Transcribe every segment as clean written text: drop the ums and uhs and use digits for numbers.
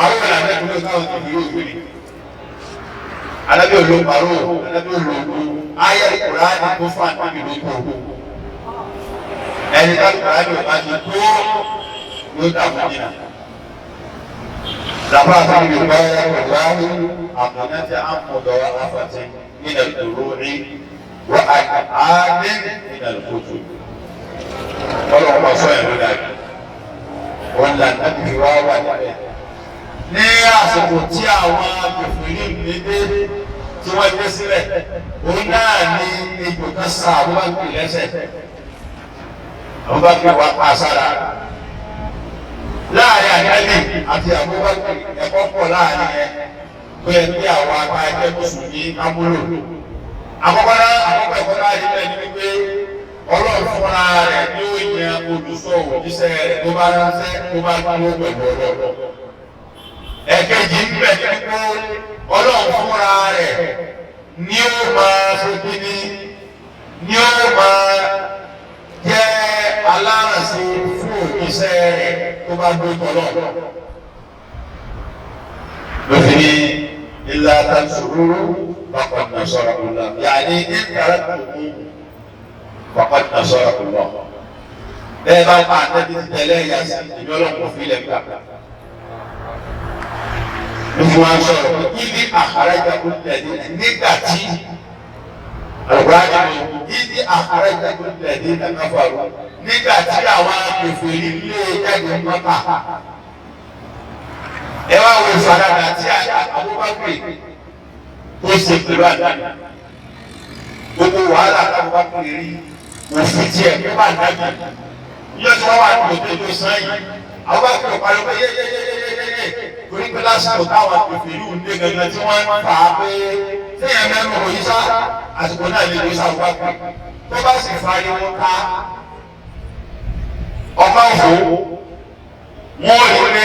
àwọn ìlànà ìlú káwọn ti fi òwúrì alábẹ́ olóhùn parọ́ alábẹ́ olóhùn ayé Kùránì tó fún àtàkì lóko ẹni tá Kùránì ò bá ti tó yóò dàbò jìnnà làbá àtàkì yorùbá Kùránì àmọ̀nàtì àmọ̀dọ̀ àfàtì nínú ìdòrò rí wọ́n àdé nínú ìkótó ọlọ́pàá sọ ẹ̀ ló dàbí wọn là láti fi wá wà níbẹ̀. ní àsìkò tí àwọn akẹ́fìrí nílé tí wọ́n gbé sílẹ̀ òun náà ní ejò kan sa Abubakar lẹ́sẹ̀ Abubakar wà pa sára láàrin àyálì àti Abubakar ẹ̀kọ́ pọ̀ láàrin ẹ̀ pé ẹgbẹ́ àwọn apá ẹgbẹ́ mùsùlùmí kámúlò àkọ́kọ́ ẹ̀kọ́ láàrin ẹ̀ ní wípé Ọlọ́run fúnra rẹ̀ ní ó yan olùsọ òjíṣẹ́ rẹ̀ tó bá ránṣẹ́ tó bá dúró pẹ̀lú Ọlọ́run. Ẹ̀kejì ń bẹ̀ ní pé Ọlọ́run fúnra rẹ̀ ní ó máa ṣojú ní ó máa jẹ́ alárànṣe fún òjíṣẹ́ rẹ̀ tó bá dúró pẹ̀lú Ọlọ́run. Lófin ní ilá tanṣurúrú laqad nasarakum Allah. Yàní ìkàrà tó mú. Faqad nasarakum Allah. Bẹ́ẹ̀ bá pa àtẹ́bí ti tẹ̀lé ẹ̀yà sí ìjọlọ́pọ̀ fílẹ̀ gbà. Lójú wa sọ̀rọ̀ pé ibi àkàràjà kò tẹ̀lé nígbà tí àlùbáàdì ibi àkàràjà kò tẹ̀lé nàkàfàrọ̀ nígbà tí àwọn akẹ́fẹ̀ẹ́ ilé jáde mọ́ta. Ẹ wá wo ìfaradà tí Abubakar tó ṣe pẹ̀lú àdáni. Gbogbo wàhálà Abubakar rí òfin tiẹ̀ ní bá dájú yíyọ tí wọ́n wà ní òkè tó sàn yìí àwọn bá fi ọ̀pá lọ́pẹ́ yéyéyéyéyé torí pé lásìkò táwọn àpèfè ìlú ń dé gangan tí wọ́n ń fà á pé sẹ́yìn mẹ́rin òyìn sá àsìkò náà lè lóṣà wá pé tó bá sì fariwo ká ọba òfò wọ́n rí pé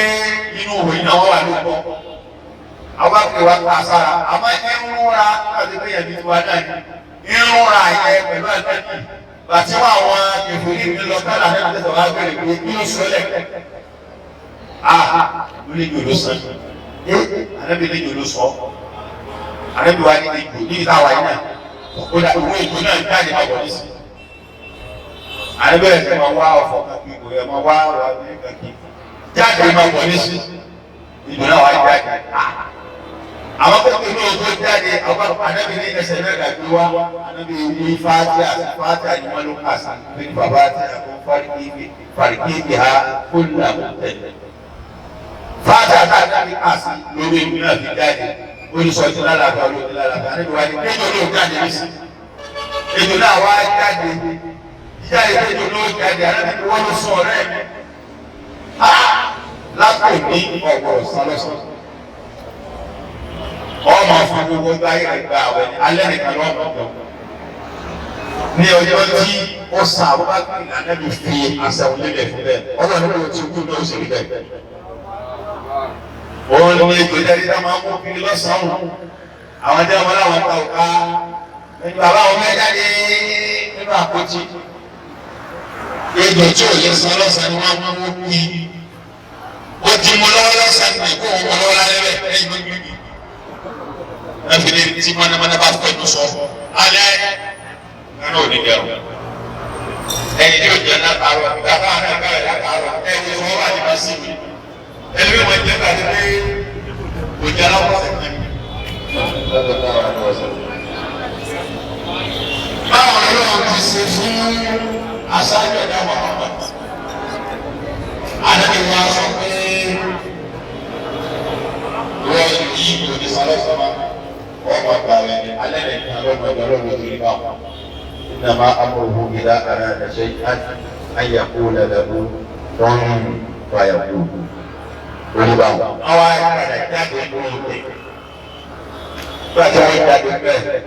inú òyìn náà wọ́n wà lóko àwọn bá fi wá ká sára àmọ́ ìrúnra láti pé yẹn ti wá náà ìrúnra yẹn pẹ̀lú àgbẹ̀bí bàtí wọn àwọn ìfòyí mi lọ kálá ní àtẹ̀tẹ̀ wá bẹ̀rẹ̀ pé kí ló sọlẹ̀ ó ní jòló sàn ànábi ní jòló sọ ànábi wa ní ìjò ní ìtawà yìí náà ó dà owó ìjò náà jáde máa wọlé sí ànábi rẹ̀ fẹ́ máa wá ọ̀fọ̀ kàkí ìbò yẹn máa wá ọ̀rọ̀ àbí kàkí jáde máa wọlé sí ìjò náà wá jáde àwọn kókò ní ojú jáde àwọn ànábi ní ẹsẹ̀ náà dàbí wá ànábi ní fàájì àti fàájì àyìnbó ló kà sí ní bàbá àti àbọ̀ fàríkì ha kólú àmọ̀tẹ́lẹ̀. fàájì àti ànábi kà sí lórí ìlú náà fi jáde olùsọ̀tún lálàbà olóòtú lálàbà ànábi wá ní kéjọ ló jáde ní sí. ètò náà wá jáde jíjáde kéjọ ló jáde ànábi wọ́n ló sọ ọ̀rẹ́ mi. lápò ní ọ̀gbọ̀n sálọ́sọ̀ ọmọ fún gbogbo báyìí rẹ̀ gba àwẹ̀ alẹ́ nìkan lọ́mọ tó ní ọjọ́ tí ó san Abubakar ìlànà bí fi àṣàwọn lélẹ̀ fún bẹ́ẹ̀ ọlọ́run ló ti kú ní oṣù rí bẹ́ẹ̀. òun ni ìgbésẹ̀ dídá máa ń mú kiri lọ́sàn-án àwọn jẹ́ ọmọ láwọn ta òká ẹni bàbá wọn fẹ́ jáde nínú àpótí ejò tí ò lè san lọ́sàn-án ni wọ́n mú kú yìí ó ti mú lọ́wọ́ lọ́sàn-án kó wọn mú lọ́wọ́ lálẹ́ bẹ́ẹ̀ ẹ̀yìn gbígbí ẹfini tí mọnàmọnà bá fẹnu sọ alẹ́ ẹnu òní dẹrù ẹni tí o jẹ náà kàrọ gàfà náà kàrọ náà kàrọ ẹni tí wọn wà ní bàtí mi ẹni tí wọn jẹ kàrọ pé kò jẹ aláwọ sẹkẹ mi. báwo ni wọn ti ṣe fún aṣáájú ẹ̀dá Muhammad adé wa sọ pé wọ́n yí òní sálẹ̀ sọ́mà. وما قال على إنما أمره إذا أراد شيئا أن يقول له كن فيكون. أو أراد jáde lóde. Bàtà wọ́n jáde bẹ́ẹ̀,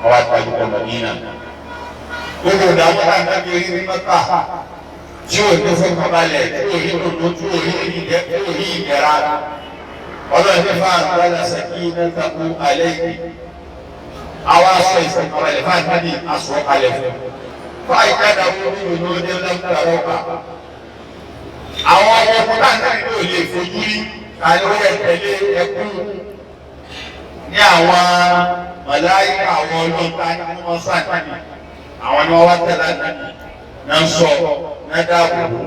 àwọn àtàlù kan Màdínà. Gbogbo ìdààmú náà dábí orí ní Mẹ́kà tí ò ní fún kọ́balẹ̀ tí ò rí dòdò tí ò rí ìdẹ̀ra. Ọlọ́run ní fáwọn àgbàlá sẹ́kì náà takú alẹ́ yìí. Àwọn aṣọ ìsọ̀kalẹ̀ fáwọn àgbàdì aṣọ kalẹ̀ fún. Fáwọn ìjáde àwọn olóyún ní ọdún lọ́kùnrin ọ̀pá. Àwọn ọmọ ọkùnrin náà ní ò lè fojú rí káyọ̀ yẹ tẹ̀lé ẹkú ní àwọn màláíkà àwọn ọlọ́ta ní wọ́n sáà àwọn ni wọ́n wá tẹ̀lé àdàdì náà sọ náà dáàbò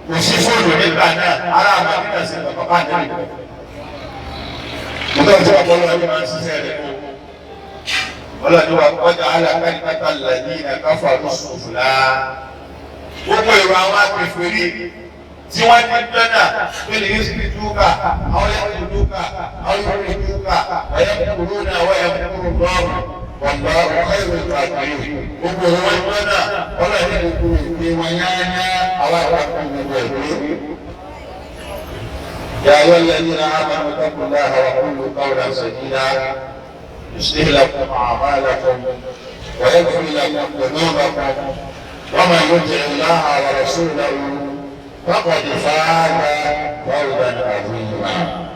kò sí fóònù nígbà náà ará àmàlíkà sí bàbá náà nìkan. Nígbà tí wọ́n bọ́ lọ́wọ́ ẹni máa ń ṣiṣẹ́ rẹ̀ kó. Ọlọ́ni wa kọjá alákàtà lẹ́yìn ẹ̀káfà lọ́sọ̀fúnlá. Gbogbo èrò àwọn akẹfẹ́rí tí wọ́n ti gbẹ́nà tó lè yí sí dúkà, àwọn yẹn kò dúkà, àwọn yẹn kò dúkà, ọ̀yẹ́ kúrú náà wọ́n yẹ kúrú lọ́rùn. Wọ̀nà ọ̀rẹ́ ìwé ìgbàgbé. Gbogbo wọn gbẹ́nà ọlọ́ni gbogbo ìgbé wọn yáyá àwọn àpapọ̀ gbogbo ẹ̀gbẹ́. يا أيها الذين آمنوا اتقوا الله وقولوا قولا سديدا يصلح لكم أعمالكم ويغفر لكم ذنوبكم ومن يطع الله ورسوله فقد فاز فوزا عظيما.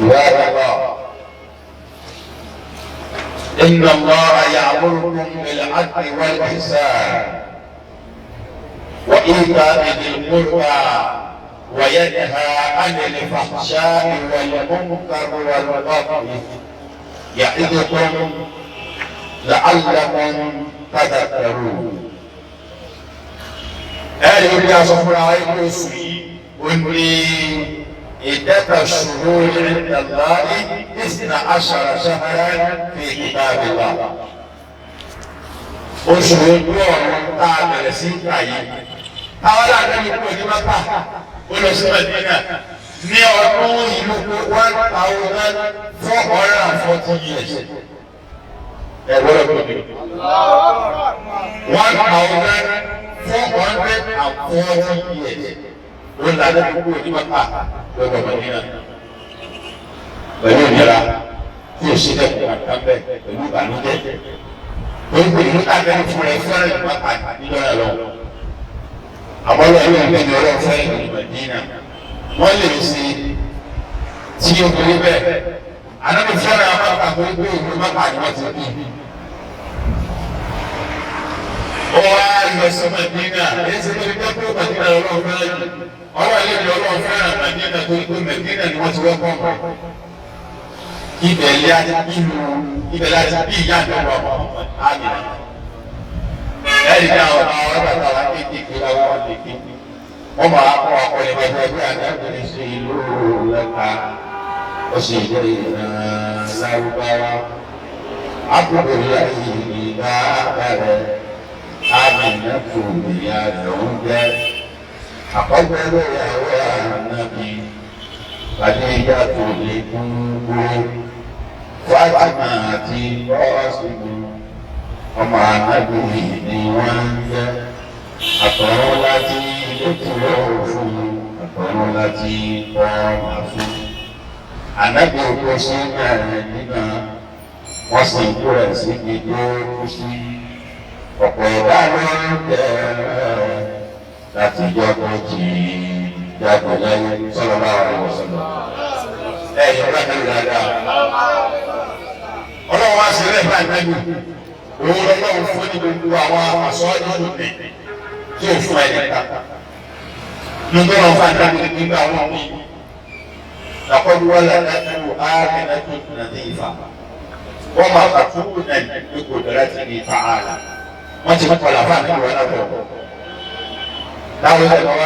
عباد الله إن الله يأمركم بالعدل والإحسان وإيتاء ذي القربى وينهى عن الفحشاء والمنكر والبغي يعظكم لعلكم تذكرون. أهل يا صفر عليكم عدة الشهور عند الله 12 شهرا في كتاب الله. oṣù ojú ọ̀run tá a bẹ̀rẹ̀ sí ìgbà yìí táwọn aláàbẹ̀mí kúrò ní Mákà ó lọ sí Mẹ́dínà ní ọdún ìlú 1440 years. ẹ̀wọ́n lọ bí 1440 years. ó ń lànà kúrò ní Mákà lọ́wọ́ Mẹ́dínà pẹ̀lú ìnira tí o ṣe dẹ́kun àgbà bẹ́ẹ̀ pẹ̀lú ìbànújẹ́. Gbogbo ìlú tábẹ́ni fún ẹ fẹ́ràn ìlú Mákà níjọ́ra lọ. Àbọ̀lọ́ ìlú ìgbẹ́ni ọlọ́run fẹ́ràn ìlú Mẹ́dínà. Wọ́n lè ṣe tí o torí bẹ́ẹ̀. Ànábì fẹ́ràn Mákà gbogbo ìlú Mákà ni wọ́n ti bí. Ó wá lọ sí Mẹ́dínà. Èyí ti ní pé pé Mẹ́dínà ọlọ́run fẹ́ràn jù. Ọlọ́run ilé ọlọ́run fẹ́ràn Mẹ́dínà torí pé Mẹ́dínà ni wọ́n ti wọ́pọ̀ mọ́. Ibẹ̀ láti bí ìyá àjọpọ̀ Àmìnà. Ẹ̀rí ní àwọn ọlọ́pàá wa kéékèèké láwọn ọ̀lẹ́kẹ́. Wọ́n máa kọ́ ọkùnrin bẹ̀rẹ̀ bí àdábìnrin sí ìlú Lẹ́ka. Ó sì jẹ́ ìran Lárúbáwá. Àbúrò láyé ìgbà bẹ̀rẹ̀. Àmìnà kò ìyá lòún jẹ́. Àkọ́gbẹ́rẹ́ ìyàwó Ànábì. Khadija tó lè kún gbó. Fátímà àti Kọ́sìmù ọmọ Ànábì ni wọ́n ń jẹ́. Àtọ̀run láti létúrọ̀ fún àtọ̀run láti kọ́ọ̀nà fún. Ànábì kò sí mẹ́rin nígbà wọ́n sì kú rẹ̀ síbi tó kú sí. Ọ̀pọ̀ ìdá ló ń tẹ̀ láti jọ́kọ̀ jì jáde lẹ́yìn sallallahu alaihi wasallam. Ẹ̀yìn ọ̀rẹ́ mi dáadáa. Ọlọ́run wá sí ilé ìfẹ́ àgbẹ̀gbẹ̀. Òun lọ́lọ́run fún ní gbogbo àwọn àṣọ ìlú ní tí ò fún ẹ̀yìn ká. Nígbà wọn fún àgbẹ̀gbẹ̀ nígbà wọn wí. Làkọ́jú wọ́n lè dájú ààrẹ lẹ́tọ́ nàdí ìfà. Wọ́n máa kà fún ìdá ìgbẹ́kọ̀ dọ́lá ti ní ìfà ààrẹ. Wọ́n ti kọ́ làfà nígbà wọn látọ̀. Táwọn ilé ìgbà wa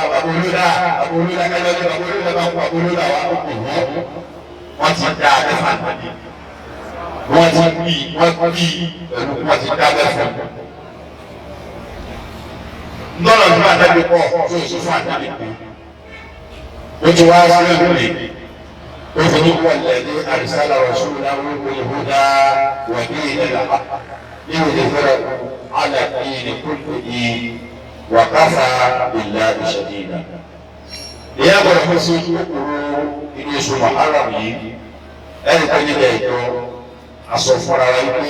àbúrúdà kẹlẹ́ ní àbúrúdà bá kó àbúrúdà wa kó kò wọ́n ti dá ẹ̀fà nàdí. Wọ́n ti bí pẹ̀lú wọ́n ti dá ẹ̀fà. Ndọ́lọ̀ ní àdábì pọ̀ tó o sọ fún àdábì pé o ti wá sí ẹ̀mí o fi ní wọlé ní àrísàlà ọ̀ṣun láwọn olùhùdá wà ní ìlà nínú ìfẹ́rẹ̀ alẹ́ ìyìn kúrò yìí wà káfà ìlà ìṣẹ̀dínà. Ìyá gbọ́dọ̀ fún sí kúkúrú inú oṣù Muharram yìí ẹni pé nílẹ̀ ìjọ aṣọ fúnra wa pé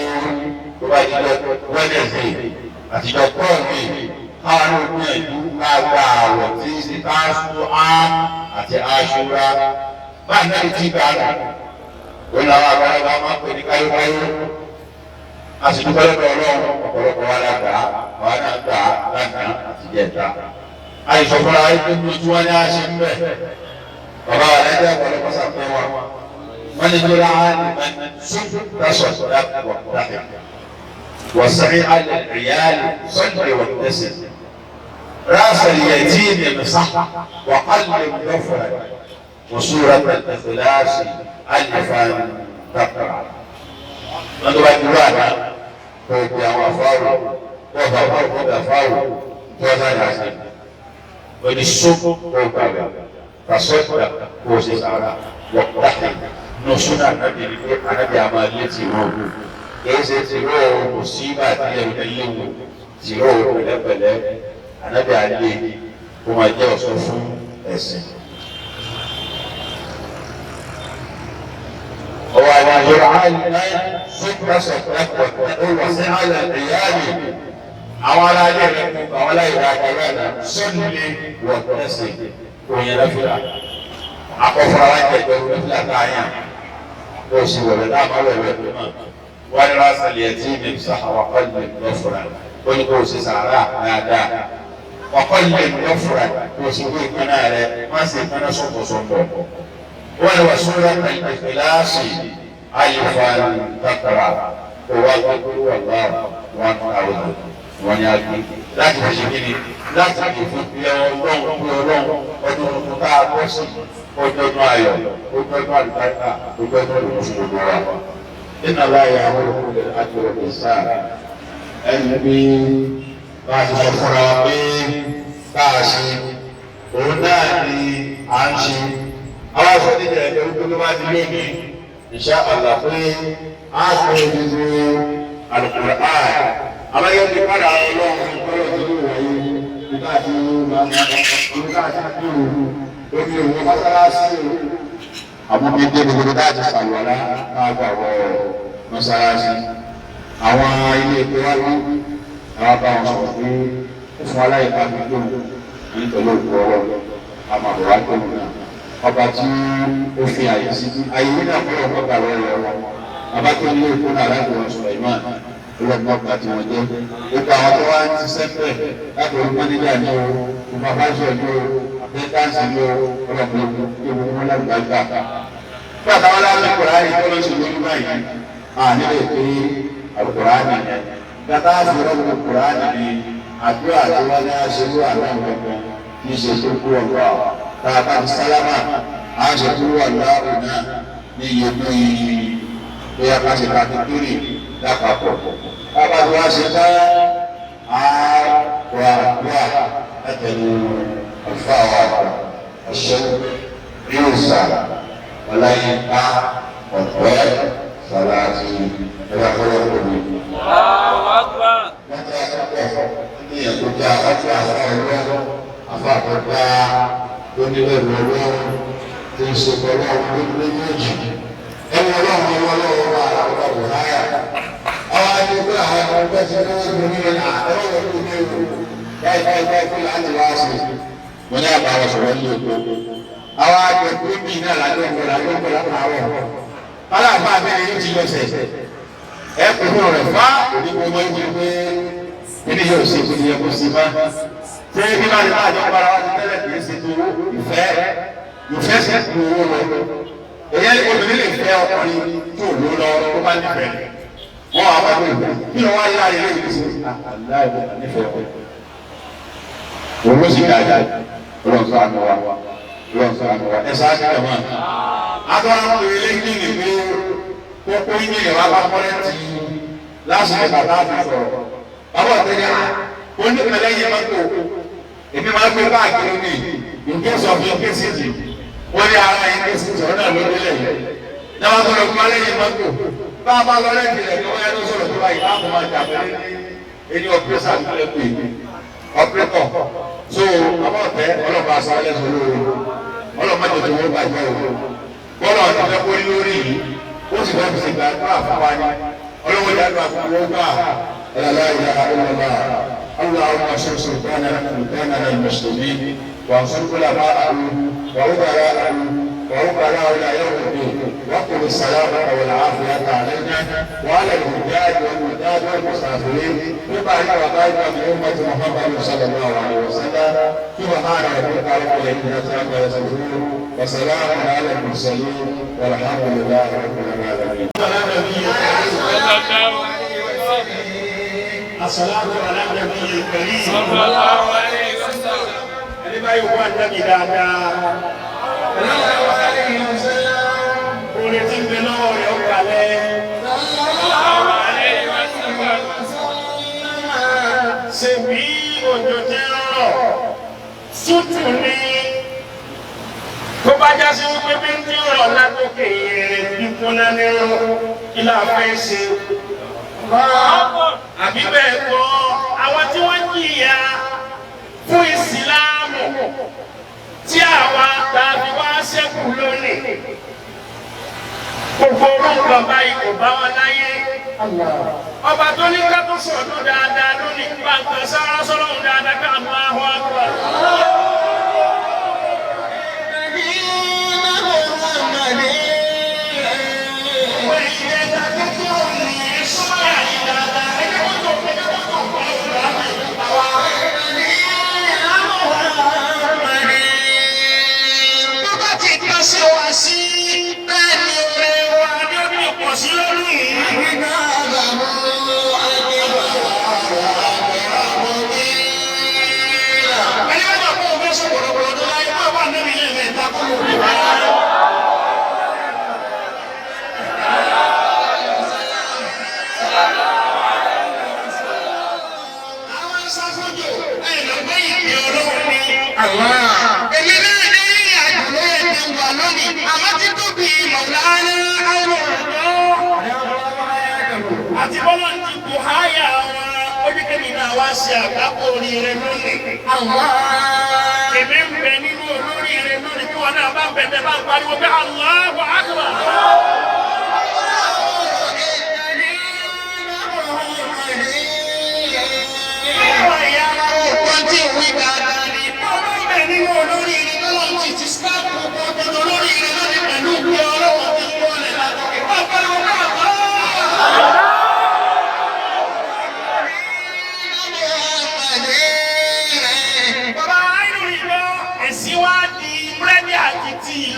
tó bá yí lọ Wednesday àtijọ́ pọ́ọ̀lì káwọn ní ogun ẹ̀dú ká gba àwọ̀ tí ṣe káṣú á àti aṣọra bá náà ti gbà nù ó làwọn àgbàlagbà máa ń pè ní káyókáyó a sì dúpẹ́ lọ́dọ̀ ọlọ́run ọ̀pọ̀lọpọ̀ wa lágbà wa náà gbà lánàá àti jẹta àìsàn fúnra ẹgbẹ́ tó tí wọ́n ní àṣẹ ń bẹ̀ bàbá wa lẹ́jọ́ ọ̀pọ̀lọpọ̀ sàpẹ́ wa wọ́n ní gbéra sún lásọ̀ dákẹ́ وسريع العيال صدر والنسل راس اليتيم يمسح وقلب ظفرا وسورة الإخلاص ألفا تقرأ نضرب الجوانا فوقيا وفاو وفاو وفاو ونسوق فوقيا فصدق وسيسارا وقتحي نسونا نبي عماليتي موجود kese tiro musiba ti ẹ̀rù tiro pẹ̀lẹ́pẹ̀lẹ́ anabi alẹ kó máa jẹ́ ọ̀ṣọ́ fún ẹ̀sìn. ọwọ́ àwọn yorùbá àlùmá sọ́kùnrasọ̀ pẹ̀lẹ́pẹ̀ ó wà sí àlẹ́ ìyáàlì àwọn aláàlẹ́ rẹ̀ kú àwọn aláìlá àgbàrá rẹ̀ sọ́nùlé wọ̀ ẹ̀sìn kò yẹn lọ́fìlà akọ́fọ́ra wa jẹ́ ìjọba lọ́fìlà káyà ó sì wọ̀lẹ̀ dáàbà wẹ̀wẹ̀ tó náà. ولراس اليتيم امسح وقلب ظفرا ونقول سسارا نادا وقلب ظفرا وسوي كناله ما سيكون صوت صوت ولو سورة الإخلاص ألفا تقرأ وقل والله وأعوذ ونعوذ لا تفشكني لا تفشكني يا الله ọdún tuntun tá a bọ́ sí ọdún ayọ̀ ọdún àlùbáríkà ọdún ìmùsùlùmí wa. إن الله يأمر بالعدل والإحسان ẹnìbí bá a ti sọ fúnra wa pé bá a ṣe òun náà ni à ń ṣe àwọn aṣọ níjà ẹ̀jẹ̀ wípé tó bá ti lónìí insha Allah pé a sọ ìdíje Al-Qur'an àbáyọ̀ ti padà ọlọ́run ìpọ́lọ̀ tó lè wáyé nígbà tí ó fi òun mọ́sálásí àwọn bíi gbogbo dáàtì sàlùwàlá máa gbà wọ mọ́sálásí àwọn ilé ìpè wá ní àwọn bá wọn sọ̀rọ̀ pé ó fún aláìka fi gbóhùn nítorí òkú ọ̀rọ̀ àmàbọ̀wá gbóhùn náà ọba tí ó fi àyè sí àyè nínú àpẹẹrẹ ọkọ̀ gbà lọ́wọ́ wọn bàbá tó ní òkú náà láti wọn sọ̀rọ̀ ìmọ̀ olùkọ́ ọgbà tí wọ́n jẹ́ gbogbo àwọn tó wá ti sẹ́pẹ̀ láti orí mọ́níjà ní o ìmọ̀ abájọ ní o àpẹẹkánsì ní o ọlọ́pàá ewu wọn lágbàgbà. Bí àtàwọn aláwọ̀ Kùránì tó lọ sí lórí báyìí nílé pé Al-Kùránì yẹn gbàtà àfihàn Kùránì ni àdúrà tí wọ́n ní aṣèlú àwọn ọ̀gbọ̀n kì í ṣe tó kú ọ̀gbà tààtà ti sálámà àṣetú aláwọ̀ náà ní iye tó yí bóyá káṣe kàkíkírì lápapọ̀. Bàbá tí wọ́n ṣe tán àwọ̀ àdúrà látẹ̀lé الفاوة الشوق يوسع ولا ينفع والطيب صلاة إلى خلق الله أكبر. متى يقول جاء أتى أفاق الله يقول الله تنسك الله كل يوجد إن الله ولا ولا ولا أوان يقول هذا بس من العالم كل عن الواسع wọ́n ní àbá àwọn sọ̀rọ̀ ní oko àwọn akẹ́kọ̀ọ́ bíi náà lájọ́kọ̀ lápáwọ̀ aláàbá abẹ́rẹ́ yóò ti yọ̀sẹ̀ ẹ kò fún ọ̀rẹ́ fá onígbò mọ́ ìwé pé kíni yóò ṣe kó ti yẹ kó sí máa ṣé bí máa ní máa jọ para wá ti tẹ́lẹ̀ kì í ṣe tó ìfẹ́ ṣe kú owó lọ èyí obìnrin lè fẹ́ ọkùnrin tó lò lọ tó bá nífẹ̀ẹ́ wọn àwọn ọkùnrin kí ló wá yá ayé lè ṣe aláìwọ nífẹ̀ẹ́ ọkùnrin òun ló sì dáadáa lọ́sọ̀ àná wa lọ́sọ̀ àná wa ẹ̀sán àti ẹ̀wọ̀n. Adọ́rọ̀ ń pè é lẹ́yìn ní pé kókó yín lè wá bá kọ́lẹ́tì lásìkò bàbá àti sọ̀rọ̀. Bàbá ọ̀tẹ́lẹ̀ ó ní kẹlẹ́ yẹn mọ́tò èmi máa ń gbé báàgì ní ìkéṣọ̀ fún ìkéṣìjì wọ́n ní ara yẹn kéṣìjì ọ̀rọ̀ náà lórí lẹ́yìn. Dáwọ́ sọ̀rọ̀ fún alẹ́ yẹn mọ́tò bá a bá lọ lẹ́yìn rẹ̀ kí wọ́n yẹn tó sọ̀rọ̀ tó báyìí láàbù máa jà pẹ̀lú ẹni ọ̀pẹ́sà tó lẹ́ pè ọ̀pẹ́tọ̀ so àwọn ọ̀tẹ́ ọlọ́pàá sáré sọ̀rọ̀ ọlọ́pàá tó ti wọ́n bàjẹ́ o bọ́lá ọ̀tẹ́ fẹ́ kórí lórí yìí ó sì fẹ́ fi ṣègbà tó àfọwá ni ọlọ́wọ́ yà lọ àfọwọ́ gbà لا إله إلا الله. اللهم انصر سلطاننا المسلمين وانصر علماءه وعقلاء إلى يوم الدين، واقم السلامة والعافية علينا وعلى الحجاج والوداد والمسافرين ببعض وبعض من أمة محمد صلى الله عليه وسلم. سبحان ربك رب العزة عما يصفون وسلام على المرسلين والحمد لله رب العالمين. الصلاة على النبي الكريم صلى الله عليه وسلم. لما يقول النبي دادا orin tí ń bẹ lọ́wọ́ rẹ̀ ó kalẹ̀. ṣe bí òjò ti ń rọ̀ tútù ni tó bá já sí wípé bí ń tí ń rọ̀ látòkè èrè gbígbóná nírú kí la fẹ́ ṣe. àbí bẹ́ẹ̀ kọ́ àwọn tí wọ́n jìyà fún ìsìláàmù tí àwa tàbí wá ṣẹ́kù lónìí gbogbo orúkọ báyìí kò bá wọn láyé. ọba tó ní ká tó sọ̀dún dáadáa lónìí nípa nǹkan sára sọ́lọ́run dáadáa ká máa họ́ àgbà. àti bọ́lá ti kò háyà wọn ojúkẹ́mi náà wá sí àgbákò oríire lónìí. èmi ń bẹ nínú olóríire lónìí tí wọn náà bá ń bẹ̀tẹ̀ bá ń pariwo pé Allahu Akbar. ìwọ ìyá wọn tí ìwé dáadáa ni wọ́n bá ń bẹ nínú olóríire lọ́wọ́ ti ti sáàpù ọ̀gbọ̀n olóríire lónìí pẹ̀lú ìwé ọlọ́wọ́ tí wọ́n lè látọ̀kẹ́ wọ́n pariwo pé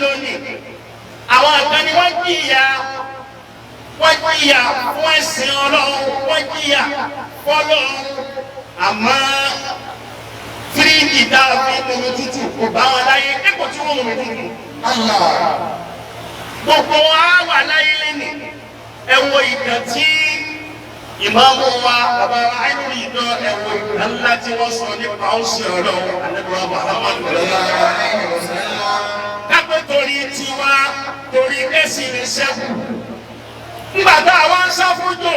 lónìí àwọn àgbà ni wọ́n jìyà fún ẹ̀sìn Ọlọ́run, wọ́n jìyà fọ́lọ́run, àmọ́ fíríjì dáàbí omi tútù kò bá wọn láyé dípò tí wọ́n mú tútù. gbogbo wa wà láyé lẹ́nìí ẹ wo ìtàn tí ìmáàmù wa bàbá wa àìní ìjọ ẹ wo ìtàn ńlá tí wọ́n sọ nípa ọ̀sìn Ọlọ́run àdébọ̀wá Muhammadu torí tiwa torí kẹsì ní sẹ́kù. Nígbà tá a wá ń sá fójò,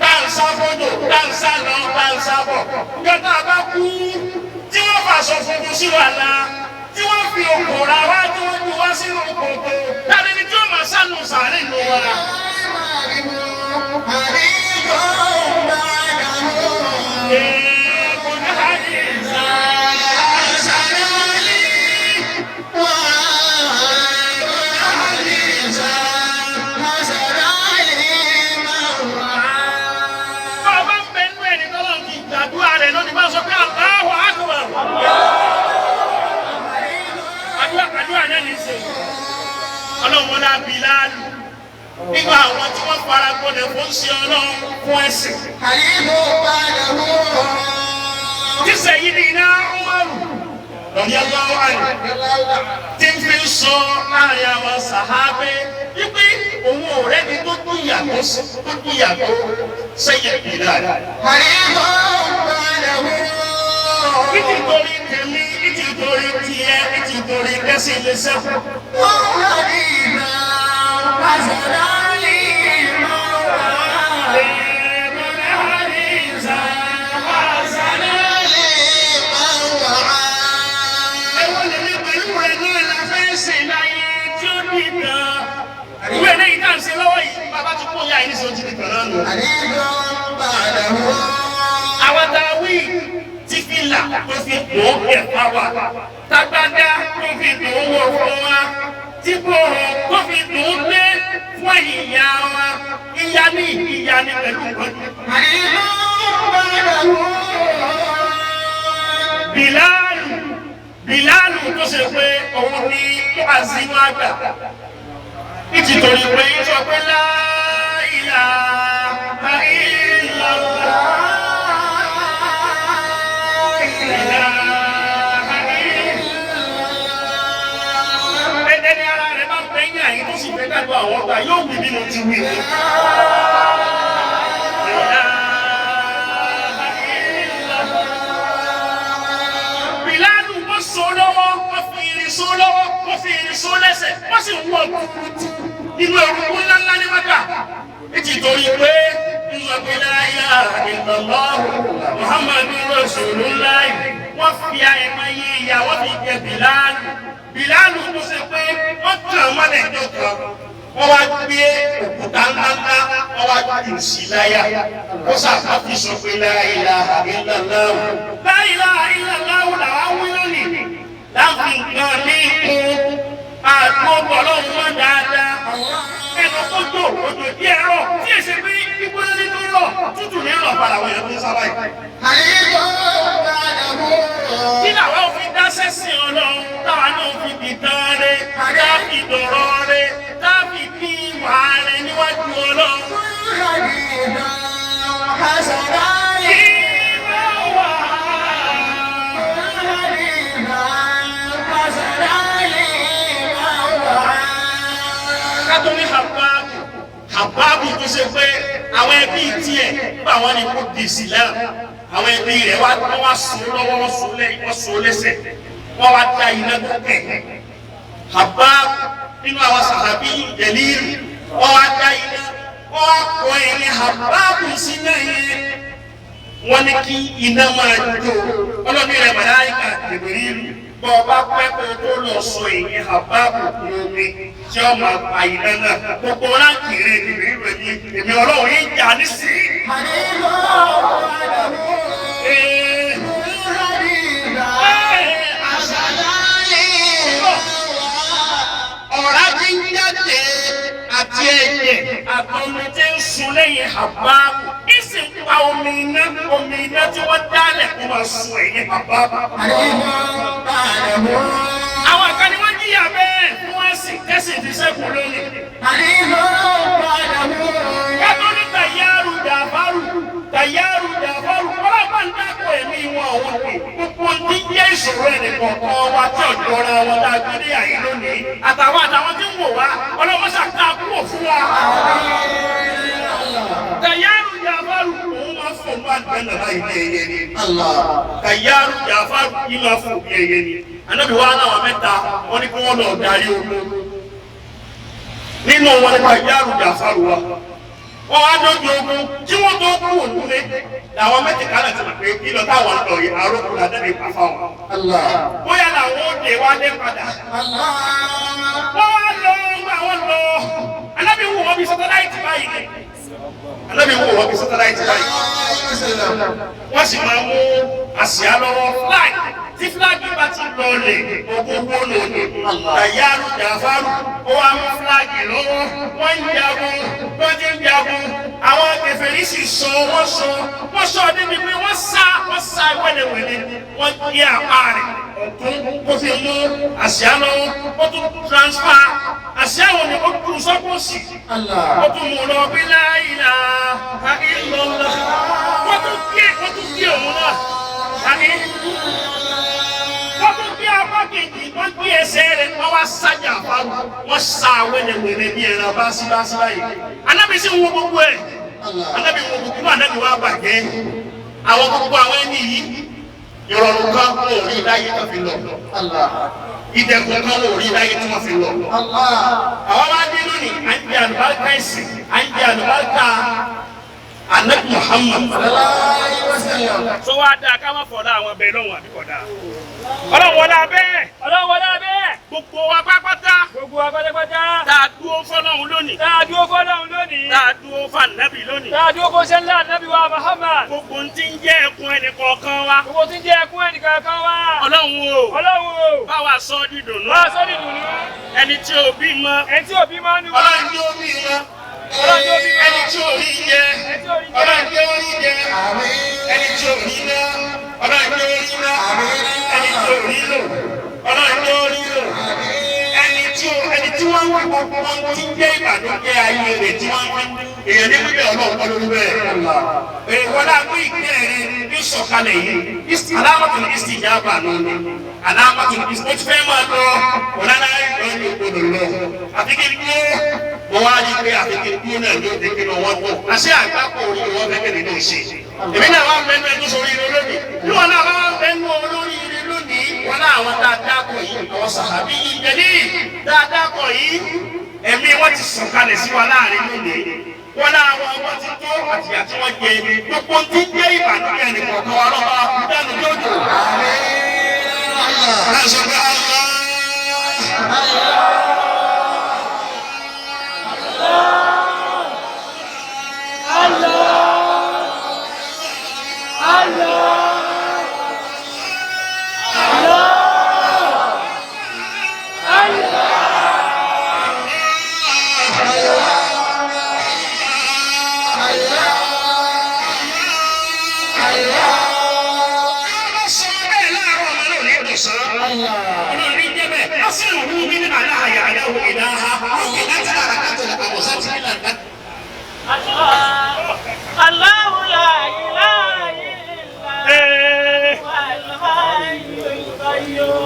tá a ń sá fójò, tá a ń sá lọ, tá a ń sá bọ̀. Nígbà tá a bá kú, tí wọ́n fàṣọ funfun sí wa la, tí wọ́n fi òkò ra wá, tí wọ́n ju wá sínú kòtò. Tàbí ni tí wọ́n máa sánú sàárè nù wa. Ọlọ́run náà Bílálù nígbà àwọn tí wọ́n fara gbọ́dọ̀ fún sí Ọlọ́run fún ẹ̀sìn. Tí Sayyidina Umaru radiyallahu anhu tí ń fi sọ láàrin àwọn sàhábé wípé òun ò rẹ́ni tó gbìyàtọ̀ sẹ́yìn Bílálù. Ìtì torí tèmi, ìtì torí tiẹ̀, ìtì torí kẹ́sì lè sẹ́kù. àwọn dáwì tí fìlà tó fi dùn ẹ̀fà wa tágbádá tó fi dùn wọ̀ fún wa tí bòrò tó fi dùn lé fún ìyá wa ìyá ní pẹ̀lú ìkọjú. Bìláàlù tó ṣe pé òun ní àzínú àgbà nítorí pé sọ pé la ilaha illallah. Ẹni ara rẹ̀ máa ń pẹ́yìn àyí tó sì fẹ́ dájú àwọn ọgbà yóò wù bí mo ti wí. Bìláàlù wọ́n so lọ́wọ́, wọ́n fi irin so lọ́wọ́, wọ́n fi irin so lẹ́sẹ̀, wọ́n sì wọ́ kúkúrú nínú eruku ńláńlá ní Mákà. Nítorí pé ìwọ̀n la ilaha illallah Muhammadur Rasulullah wọ́n fi àìmọye ìyà wọ́n fi jẹ Bìláàlù tó ṣe pé wọ́n kàn mọ́lẹ̀ ìjọ kan wọ́n wá gbé òkúta ńláńlá wọ́n wá jù sí láyà ó sàkóso sọ pé la ilaha illallah la ilaha illallah làwọn wí lónìí láti nǹkan ní ikú àgbọ̀gbọ̀ lọ́wọ́ wọn dáadáa ẹnu kótó òjò díẹ̀ rọ̀ tí èsì pé gbígbóná nínú rọ̀ tútù ní rọ̀ padà wọ̀ ẹ̀kún sábà yìí. Kí làwọn fi dáṣẹ́ sí Ọlọ́run táwa náà fi dìtàn rẹ̀ káfí dọ̀rọ̀ rẹ̀ káfí bí ìwà rẹ̀ níwájú Ọlọ́run. Kátólí Hababu tó ṣe pé àwọn ẹbí tiẹ̀ nígbà wọn ni kò di Islam àwọn ẹbí rẹ̀ wá sùn lọ́wọ́ wọ́n sùn lẹ́sẹ̀ wọ́n wá da iná tó tẹ̀. Hababu nínú àwọn sàhábí jẹ̀líìrì wọ́n wá da iná wọ́n wá kọ ẹ̀yìn Hababu sínú ẹ̀yìn wọ́n ní kí iná máa jó ọlọ́bí rẹ̀ màláíkà Jibril bọ́ ọba pẹ́ kó tó lọ sọ èyí Hababu lómi tí ó máa pa iná náà gbogbo láti rẹ̀ Jibril rẹ̀ ní èmi Ọlọ́run yìí jà ní sí. Ọ̀rá tí ń jáde àti ẹ̀yẹ àtọ́mi tí ń sun lẹ́yìn Hababu ìsìn pa omi iná tí wọ́n dálẹ̀ kó máa sun ẹ̀yìn Hababu. Àwọn kan ni wọ́n jíyà bẹ́ẹ̀ fún ẹ̀sìn kẹ́sì ti sẹ́kù lónìí. Kátó ní Tàyárù Jàfárù ọlọ́pàá ń dákọ̀ ẹ̀mí wọn àwọn òkè gbogbo tí jẹ́ ìṣòro ẹ̀nì kọ̀ọ̀kan wa tí ọ̀jọ́ra wọn dájú ní àyè lónìí àtàwọn tí ń wò wá ọlọ́pàá ṣàkà kúrò fún wa. Tàyárù Jàfárù òun máa fún ọmọ àgbẹ̀ nàrà ilé ẹyẹ ni. Tàyárù Jàfárù yìí máa fún òbí ẹyẹ ni. Ànábì wa náà wà mẹ́ta wọ́n ní kí wọ́n lọ darí ogun. Nínú wọn ni Tàyárù Jàfárù wa. Wọ́n wá dójú ogun tí wọ́n tó kú òdúlé làwọn mẹ́tẹ̀ẹ̀ká náà ti mọ̀ pé kí lọ táwọn lọ yìí àrókùn àdẹ́bí pàfà wọn. Bóyá làwọn ó dé wá dé padà. Wọ́n wá lọ àwọn lọ. Ànábì wò wọ́n bí sátáláìtì báyìí. Wọ́n sì máa mú àsíá lọ́wọ́ flag. Tí fúláàgì bá ti lọ lè gbogbo lòdì. Tàyárù Jàfárù ó wá mú fúláàgì lọ́wọ́. Wọ́n ń jagun, wọ́n ti ń jagun. Àwọn kèfèrí sì wọ́n sọ níbi pé wọ́n sá wẹ́lẹ̀wẹ́lẹ̀. Wọ́n gbé àpá rẹ̀ ọ̀tún kó fi mú àsíá lọ́wọ́. Ó tún transfer àsíá wọn ni ó tún sọ́kùnsì. Ó tún mú lọ bí la ilaha illallah. Wọ́n tún gbé òun náà. Wọ́n tún gbé apá kejì, wọ́n gbé ẹsẹ̀ rẹ̀, wọ́n wá sájà àfárù, wọ́n sá wẹ́lẹ̀wẹ̀lẹ̀ bí ẹran báṣí báyìí. Ànábì sì ń wo gbogbo ẹ̀. Ànábì wo gbogbo ànábì wá bàjẹ́. Àwọn gbogbo àwọn ẹni yìí, ìrọ̀rùn kan wọn ò rí láyé tó fi lọ. Ìdẹ̀kùn kan wọn ò rí láyé tó fi lọ. Àwọn máa dé lónìí, à ń jẹ àlùbáríkà ẹ̀sìn, à ń jẹ àlùbáríkà Ànábì Muhammad. Sọ wá dáa ká má fọ̀dá àwọn ọbẹ̀ lọ́wọ́ àbí kọ̀dá. Ọlọ́run wọlé abẹ́. gbogbo wa pátápátá. gbogbo wa pátápátá. tá a dúró fọ́lọ́run lónìí. tá a dúró fọ́lọ́run lónìí. tá a dúró fún ànábì lónìí. tá a dúró fún sẹ́ńlá ànábì wa Muhammad. gbogbo ń ti ń jẹ́ ẹkún ẹnì kọ̀ọ̀kan wa. gbogbo tí ń jẹ́ ẹkún ẹnì kọ̀ọ̀kan wa. ọlọ́run o. ọlọ́run o. bá wa sọ di dùnú. bá wa sọ di dùnú. ẹni tí ò bí mọ. ẹni tí ò bí mọ ni wa. ọlọ́run tí ó bí mọ. ọlọ́run tí ó bí mọ. ẹni tí ò rí jẹ. ẹni tí ò rí jẹ. ọlọ́run tí ó rí jẹ. ẹni tí ò rí ná. ọlọ́run tí ó rí ná. ẹni tí ò rí lò. ọlọ́run tí ó rí lò. ẹni tí wọ́n wá gbogbo wọn ti ń jẹ́ ìbànújẹ́ ayé rẹ̀ tí wọ́n wá èèyàn ní wíwẹ̀ ọlọ́run kọ́ lórí bẹ́ẹ̀. wọ́n dá pé ìpínlẹ̀ rẹ̀ ní sọ̀kalẹ̀ yìí alámọ̀tò ní ìsìn ìjà bà lónìí alámọ̀tò ní ìsìn ó ti fẹ́ máa lọ ọ̀nàdá ìgbà ní òkúdò lọ. àfikiri dúró mo wá rí pé àfikiri dúró náà ló dé kí lọ wọ́n tó. àṣẹ àgbákò orí wọn fẹ́ kéde náà ṣe. èmi náà wá fẹ́ mẹ́tò sórí ilé lónìí. bí wọn náà bá wá fẹ́ nú olórí ilé lónìí wọn náà àwọn dáadáa kọ yìí àwọn sàhábí yìí jẹ́lí dáadáa kọ yìí ẹ̀mí wọn ti sọ̀kalẹ̀ sí wa láàrin lónìí. wọn náà wọn wọn ti tó àtìyà tí wọn jẹ gbogbo tí ń jẹ ìbànújẹ́ nìkan kan wà lọ́wọ́ dánú lójó.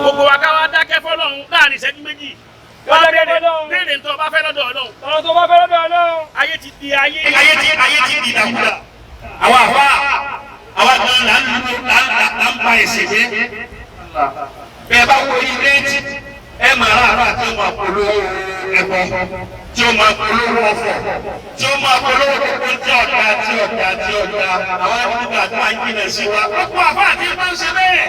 Gbogbo wa ká wá dákẹ́ fọ́lọ́run láàrin ìṣẹ́jú méjì. Béèrè tó bá fẹ́ lọ́dọ̀ Ọlọ́run. ọ̀rọ̀ tó bá fẹ́ lọ́dọ̀ Ọlọ́run. Ayé ti di ayé ti di ìdàkúdà. Àwa àfa àwa gan là ń ba ẹ̀sìn jẹ́. Bẹ́ẹ̀ bá wo ilé ẹ máa rà àrà tí ó máa polówó ẹ̀bọ tí ó máa polówó ọ̀fọ̀ tí ó máa polówó gbogbo tí ọ̀dà àwọn àdúgbò àti máa ń jìnà sí wa. Gbogbo àfa àti ìbá ń ṣe bẹ́ẹ̀.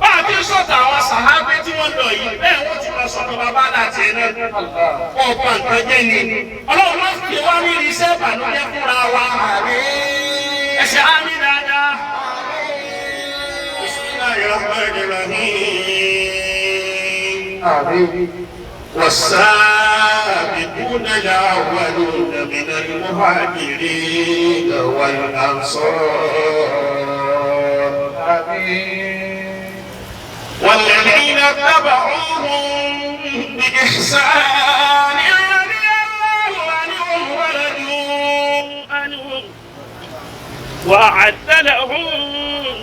Bá a ti sọ̀tà àwọn sàhábé tí wọ́n lọ yìí bẹ́ẹ̀ wọ́n ti máa sọ̀tà bàbá láti ẹ̀ náà. Ọ̀pọ̀ nǹkan jẹ́ ni. Ọlọ́run máa fi wá ní iṣẹ́ ìbànújẹ́ fúnra wa. Ẹ̀ṣẹ̀ á ní dáadáa. والسابقون الأولون من المهاجرين والأنصار والذين اتبعوهم بإحسان رضي الله عنهم ورضوا عنهم وأعد لهم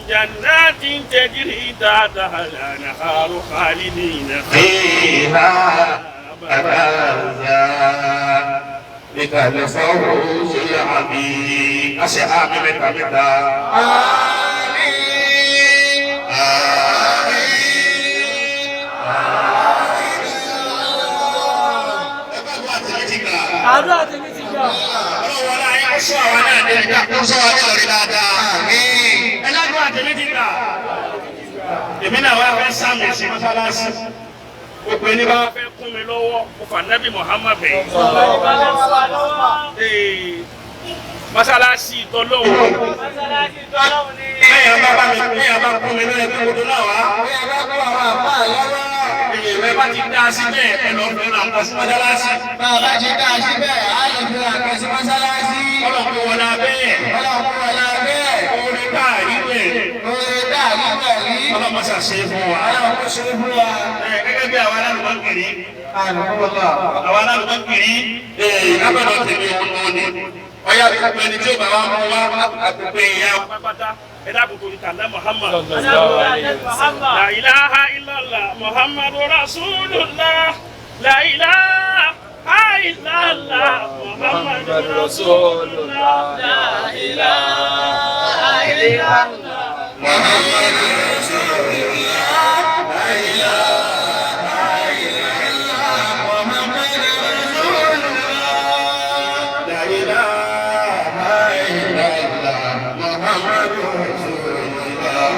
جنات تجري تحتها الأنهار خالدين فيها أبدا ذلك الفوز العظيم. أسأل من àdúrà tèmi ti gbà. ọlọ́wọ́ láyé ó sọ àwọn náà ní ẹ̀dá kó sọ wọn lórí dáadáa. ẹlẹ́dùn àtẹ̀mí ti gbà. èmi náà wá fẹ́ sáàmì sí mọ́sálásí. gbogbo ẹni bá fẹ́ kún mi lọ́wọ́ mo fà nẹ́bí Muhammad bẹ́ẹ̀. mọ́sálásí ìtọ́lọ́wọ́. bẹ́ẹ̀ bá bá mi bẹ́ẹ̀ bá kún mi lọ́wọ́ ẹgbẹ́ gbogbo náà wá. Ìwé bá ti dá síbẹ̀ ẹ lọ fẹ́ ra nǹkan sí mọ́sálásí. Bàbá ti dá síbẹ̀ á lọ fi ra nǹkan sí mọ́sálásí. Ọlọ́pọ̀ wọlé abẹ́. Ọlọ́pọ̀ wọlé abẹ́. Orí káàrí bẹ̀. Orí káàrí bẹ̀ rí. Ọlọ́pọ̀ ṣàṣe fún wa. Ọlọ́pọ̀ ṣe fún wa. Gẹ́gẹ́ bí àwọn alálùbọ́ kiri. Àwọn alálùbọ́ kiri. Lábẹ́lọ́ tèmi òun ni. Ọya gbogbo ẹni tí ó bá wa mú wa àgbègbè ìyá pápátá. Ẹ dákun torí tàlẹ́ Muhammad. La ilaha illallah Muhammadu Rasulullah. La ilaha illallah Muhammadu Rasulullah. La ilaha illallah Muhammadu Rasulullah. La ilaha illallah Muhammadu Rasulullah. La ilaha illallah Muhammadu Rasulullah.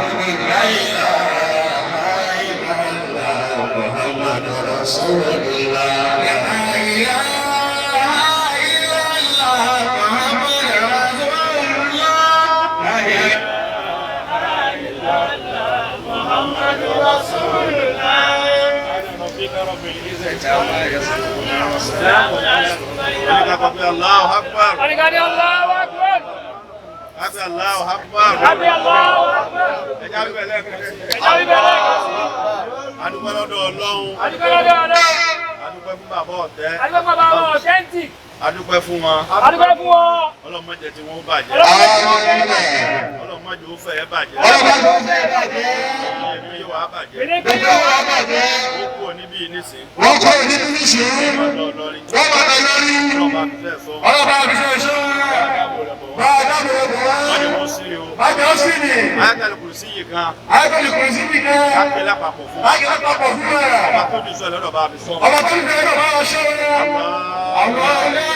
La ilaha illallah Muhammadu رسول الله لا إله إلا الله محمد رسول الله لا إله إلا الله محمد رسول الله رب العزة عما يصفون وسلام على المرسلين الله أكبر Aligari Allahu Akbar. الله أكبر Abi Allahu Akbar. ẹja wípé lẹ́ẹ̀kẹ́ Ẹja wípé lẹ́ẹ̀kan. adúpẹ́ lọ́dọ̀ Ọlọ́run Adúpẹ́ lọ́dọ̀ Ọlọ́run. adúpẹ́ fún bàbá ọ̀tẹ́ Adúpẹ́ fún bàbá authentic. adúpẹ́ fún wọn Adúpẹ́ fún wọn. ọlọ́mọdé tí wọ́n bàjẹ́ ọlọ́mọdé ó fẹ́ bàjẹ́ èmi yóò wá bàjẹ́ Bìnní pé yóò wá bàjẹ́. ó kú níbí nísìn wọ́n kọ́ ní bí ṣe ọ̀dọ̀ Ọlọ́rin wọ́n máa lọ lórí ọlọ́ba fi fẹ́ sọ ọlọ́ba àbíṣẹ́ ìṣọ́ bá a dábò rẹ̀ bọ̀ wọ́n ní wá. wọ́n sí o Bájọ́ ó sì ní. ayákẹ́lẹ́ kùrù sí yìí kan Ayọ́kọ̀lù kò sí ní kan. kápẹ́ lápapọ̀ fún Bájọ́ lápapọ̀ fún ẹ̀. ọba tó jù sọ lọ́dọ̀ bá mi sọ Ọba tó ń bẹ̀rẹ̀ náà máa ṣọ́ wọn. Allah. Àwọn ọlẹ́.